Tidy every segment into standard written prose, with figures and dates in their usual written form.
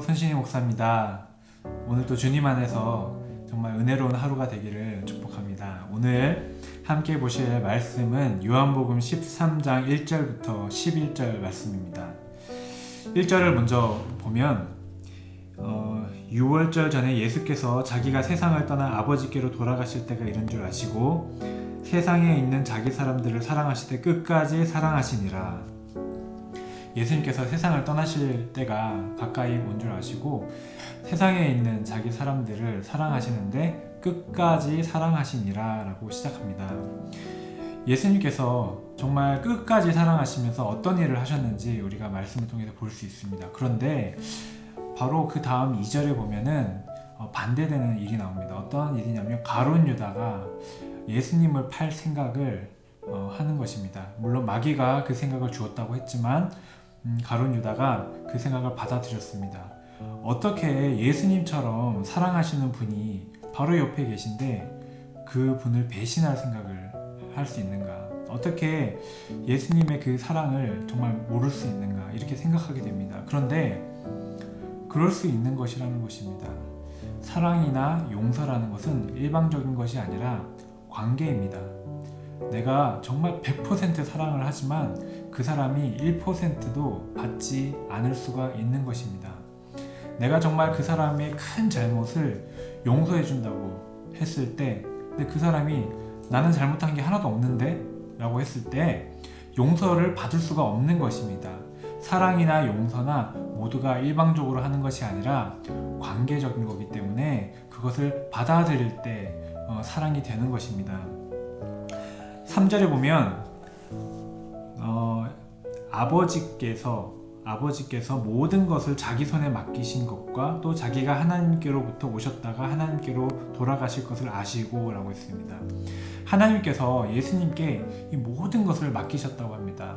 선신이 목사입니다. 오늘도 주님 안에서 정말 은혜로운 하루가 되기를 축복합니다. 오늘 함께 보실 말씀은 요한복음 13장 1절부터 11절 말씀입니다. 1절을 먼저 보면 6월절 전에 예수께서 자기가 세상을 떠나 아버지께로 돌아가실 때가 이른 줄 아시고 세상에 있는 자기 사람들을 사랑하실 때 끝까지 사랑하시니라. 예수님께서 세상을 떠나실 때가 가까이 온 줄 아시고 세상에 있는 자기 사람들을 사랑하시는데 끝까지 사랑하시니라 라고 시작합니다. 예수님께서 정말 끝까지 사랑하시면서 어떤 일을 하셨는지 우리가 말씀을 통해서 볼 수 있습니다. 그런데 바로 그 다음 2절에 보면은 반대되는 일이 나옵니다. 어떤 일이냐면 가룟 유다가 예수님을 팔 생각을 하는 것입니다. 물론 마귀가 그 생각을 주었다고 했지만 가룟 유다가 그 생각을 받아들였습니다. 어떻게 예수님처럼 사랑하시는 분이 바로 옆에 계신데 그 분을 배신할 생각을 할 수 있는가? 어떻게 예수님의 그 사랑을 정말 모를 수 있는가? 이렇게 생각하게 됩니다. 그런데 그럴 수 있는 것이라는 것입니다. 사랑이나 용서라는 것은 일방적인 것이 아니라 관계입니다. 내가 정말 100% 사랑을 하지만 그 사람이 1%도 받지 않을 수가 있는 것입니다. 내가 정말 그 사람의 큰 잘못을 용서해 준다고 했을 때 근데 그 사람이 나는 잘못한 게 하나도 없는데? 라고 했을 때 용서를 받을 수가 없는 것입니다. 사랑이나 용서나 모두가 일방적으로 하는 것이 아니라 관계적인 거기 때문에 그것을 받아들일 때 사랑이 되는 것입니다. 3절에 보면 아버지께서 모든 것을 자기 손에 맡기신 것과 또 자기가 하나님께로부터 오셨다가 하나님께로 돌아가실 것을 아시고 라고 했습니다. 하나님께서 예수님께 이 모든 것을 맡기셨다고 합니다.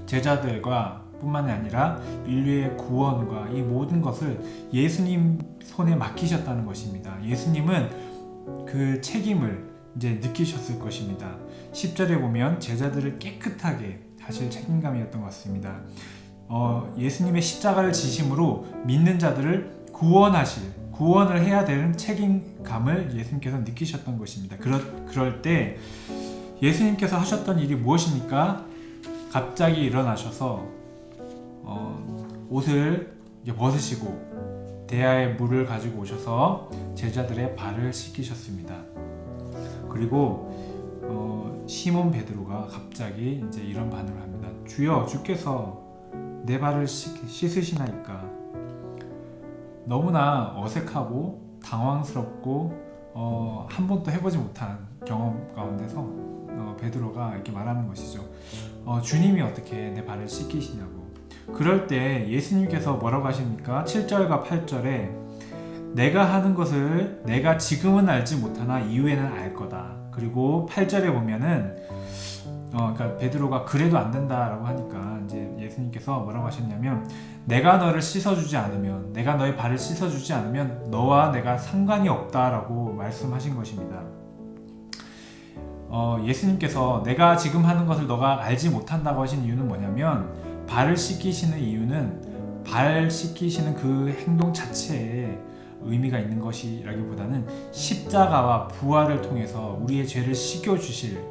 제자들과 뿐만이 아니라 인류의 구원과 이 모든 것을 예수님 손에 맡기셨다는 것입니다. 예수님은 그 책임을 이제 느끼셨을 것입니다. 10절에 보면 제자들을 깨끗하게 하실 책임감이었던 것 같습니다. 예수님의 십자가를 지심으로 믿는 자들을 구원을 해야 되는 책임감을 예수님께서 느끼셨던 것입니다. 그럴 때 예수님께서 하셨던 일이 무엇입니까? 갑자기 일어나셔서 옷을 벗으시고 대야에 물을 가지고 오셔서 제자들의 발을 씻기셨습니다. 그리고 시몬 베드로가 갑자기 이제 이런 반응을 합니다. 주여, 주께서 내 발을 씻으시나이까? 너무나 어색하고 당황스럽고 한 번도 해보지 못한 경험 가운데서 베드로가 이렇게 말하는 것이죠. 주님이 어떻게 내 발을 씻기시냐고. 그럴 때 예수님께서 뭐라고 하십니까? 7절과 8절에 내가 하는 것을 내가 지금은 알지 못하나 이후에는 알 거다. 그리고 8절에 보면은 그러니까 베드로가 그래도 안 된다라고 하니까 이제 예수님께서 뭐라고 하셨냐면 내가 너를 씻어주지 않으면 내가 너의 발을 씻어주지 않으면 너와 내가 상관이 없다라고 말씀하신 것입니다. 예수님께서 내가 지금 하는 것을 너가 알지 못한다고 하신 이유는 뭐냐면 발을 씻기시는 이유는 발 씻기시는 그 행동 자체에 의미가 있는 것이라기보다는 십자가와 부활을 통해서 우리의 죄를 씻겨주실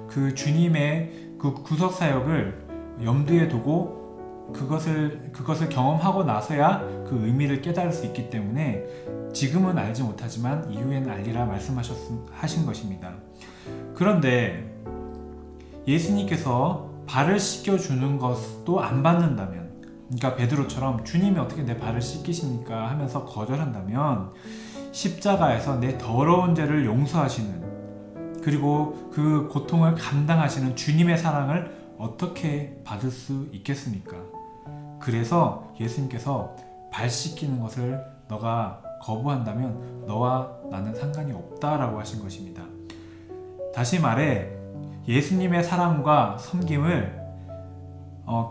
그 주님의 그 구속사역을 염두에 두고 그것을 경험하고 나서야 그 의미를 깨달을 수 있기 때문에 지금은 알지 못하지만 이후에는 알리라 말씀하신 것입니다. 그런데 예수님께서 발을 씻겨주는 것도 안 받는다면, 그러니까 베드로처럼 주님이 어떻게 내 발을 씻기십니까 하면서 거절한다면 십자가에서 내 더러운 죄를 용서하시는 그리고 그 고통을 감당하시는 주님의 사랑을 어떻게 받을 수 있겠습니까? 그래서 예수님께서 발 씻기는 것을 너가 거부한다면 너와 나는 상관이 없다라고 하신 것입니다. 다시 말해 예수님의 사랑과 섬김을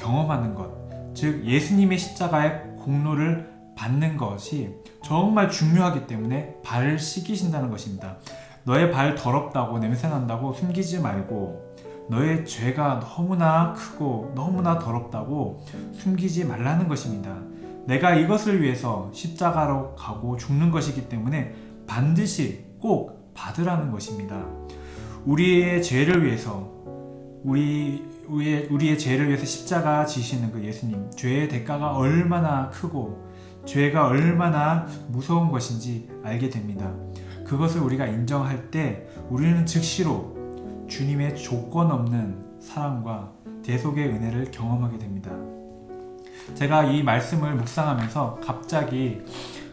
경험하는 것, 즉 예수님의 십자가의 공로를 받는 것이 정말 중요하기 때문에 발을 씻기신다는 것입니다. 너의 발 더럽다고 냄새난다고 숨기지 말고 너의 죄가 너무나 크고 너무나 더럽다고 숨기지 말라는 것입니다. 내가 이것을 위해서 십자가로 가고 죽는 것이기 때문에 반드시 꼭 받으라는 것입니다. 우리의 죄를 위해서 우리의 죄를 위해서 십자가 지시는 그 예수님, 죄의 대가가 얼마나 크고 죄가 얼마나 무서운 것인지 알게 됩니다. 그것을 우리가 인정할 때 우리는 즉시로 주님의 조건 없는 사랑과 대속의 은혜를 경험하게 됩니다. 제가 이 말씀을 묵상하면서 갑자기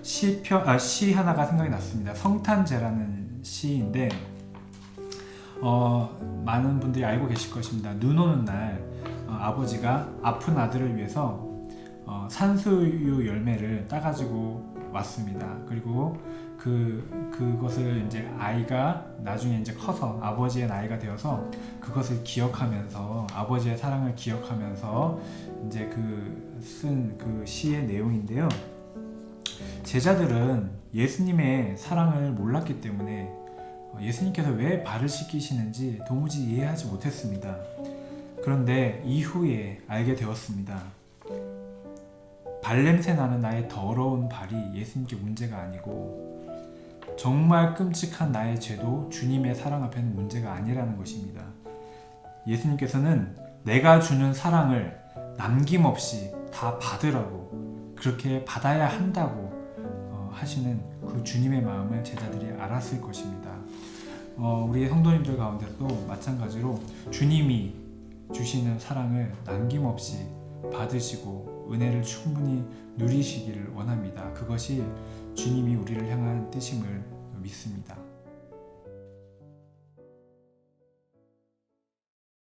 시 하나가 생각이 났습니다. 성탄제라는 시인데 많은 분들이 알고 계실 것입니다. 눈 오는 날 아버지가 아픈 아들을 위해서 산수유 열매를 따가지고 왔습니다. 그리고 그것을 이제 아이가 나중에 이제 커서 아버지의 나이가 되어서 그것을 기억하면서 아버지의 사랑을 기억하면서 이제 쓴 그 시의 내용인데요. 제자들은 예수님의 사랑을 몰랐기 때문에 예수님께서 왜 발을 씻기시는지 도무지 이해하지 못했습니다. 그런데 이후에 알게 되었습니다. 발냄새 나는 나의 더러운 발이 예수님께 문제가 아니고 정말 끔찍한 나의 죄도 주님의 사랑 앞에는 문제가 아니라는 것입니다. 예수님께서는 내가 주는 사랑을 남김없이 다 받으라고, 그렇게 받아야 한다고 하시는 그 주님의 마음을 제자들이 알았을 것입니다. 우리 성도님들 가운데도 마찬가지로 주님이 주시는 사랑을 남김없이 받으시고 은혜를 충분히 누리시기를 원합니다. 그것이 주님이 우리를 향한 뜻임을 믿습니다.